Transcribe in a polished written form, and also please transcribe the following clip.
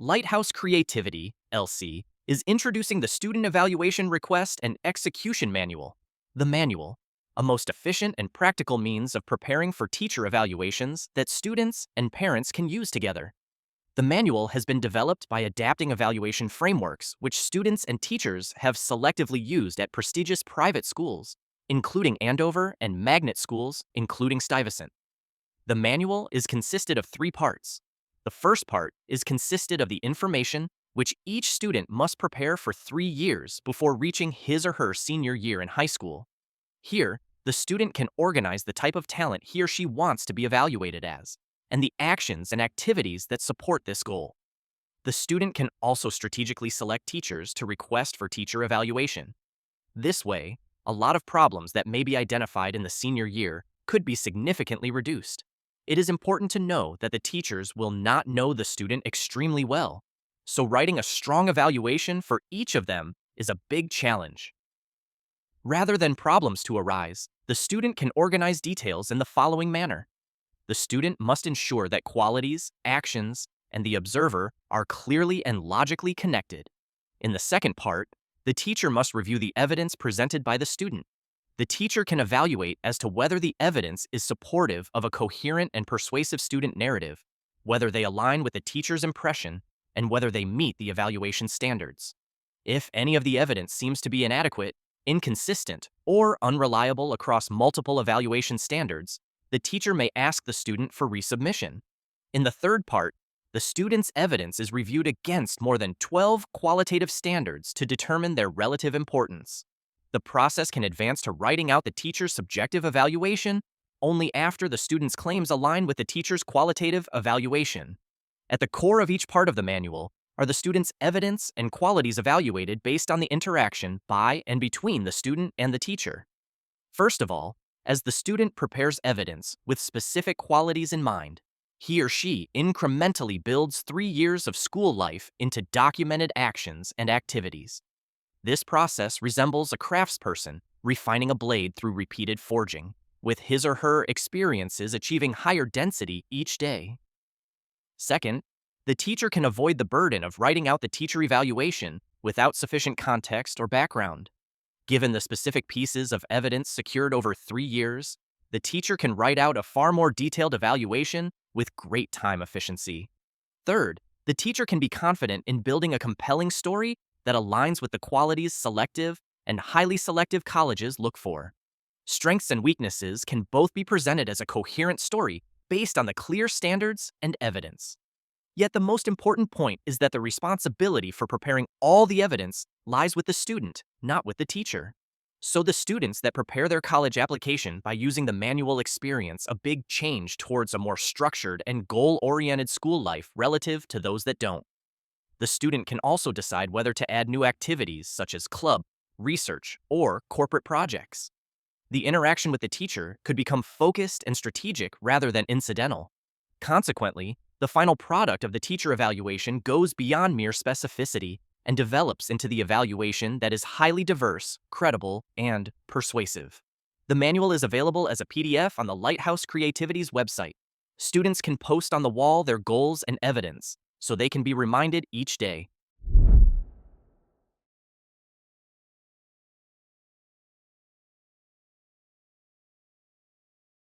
Lighthouse Creativity, LC, is introducing the Student Evaluation Request and Execution Manual. The manual, a most efficient and practical means of preparing for teacher evaluations that students and parents can use together. The manual has been developed by adapting evaluation frameworks which students and teachers have selectively used at prestigious private schools, including Andover and magnet schools, including Stuyvesant. The manual is consisted of three parts. The first part is consisted of the information which each student must prepare for 3 years before reaching his or her senior year in high school. Here, the student can organize the type of talent he or she wants to be evaluated as, and the actions and activities that support this goal. The student can also strategically select teachers to request for teacher evaluation. This way, a lot of problems that may be identified in the senior year could be significantly reduced. It is important to know that the teachers will not know the student extremely well, so writing a strong evaluation for each of them is a big challenge. Rather than problems to arise, the student can organize details in the following manner. The student must ensure that qualities, actions, and the observer are clearly and logically connected. In the second part, the teacher must review the evidence presented by the student. The teacher can evaluate as to whether the evidence is supportive of a coherent and persuasive student narrative, whether they align with the teacher's impression, and whether they meet the evaluation standards. If any of the evidence seems to be inadequate, inconsistent, or unreliable across multiple evaluation standards, the teacher may ask the student for resubmission. In the third part, the student's evidence is reviewed against more than 12 qualitative standards to determine their relative importance. The process can advance to writing out the teacher's subjective evaluation only after the student's claims align with the teacher's qualitative evaluation. At the core of each part of the manual are the student's evidence and qualities evaluated based on the interaction by and between the student and the teacher. First of all, as the student prepares evidence with specific qualities in mind, he or she incrementally builds 3 years of school life into documented actions and activities. This process resembles a craftsperson refining a blade through repeated forging, with his or her experiences achieving higher density each day. Second, the teacher can avoid the burden of writing out the teacher evaluation without sufficient context or background. Given the specific pieces of evidence secured over 3 years, the teacher can write out a far more detailed evaluation with great time efficiency. Third, the teacher can be confident in building a compelling story that aligns with the qualities selective and highly selective colleges look for. Strengths and weaknesses can both be presented as a coherent story based on the clear standards and evidence. Yet the most important point is that the responsibility for preparing all the evidence lies with the student, not with the teacher. So the students that prepare their college application by using the manual experience a big change towards a more structured and goal-oriented school life relative to those that don't. The student can also decide whether to add new activities such as club, research, or corporate projects. The interaction with the teacher could become focused and strategic rather than incidental. Consequently, the final product of the teacher evaluation goes beyond mere specificity and develops into the evaluation that is highly diverse, credible, and persuasive. The manual is available as a PDF on the Lighthouse Creativity's website. Students can post on the wall their goals and evidence, so they can be reminded each day.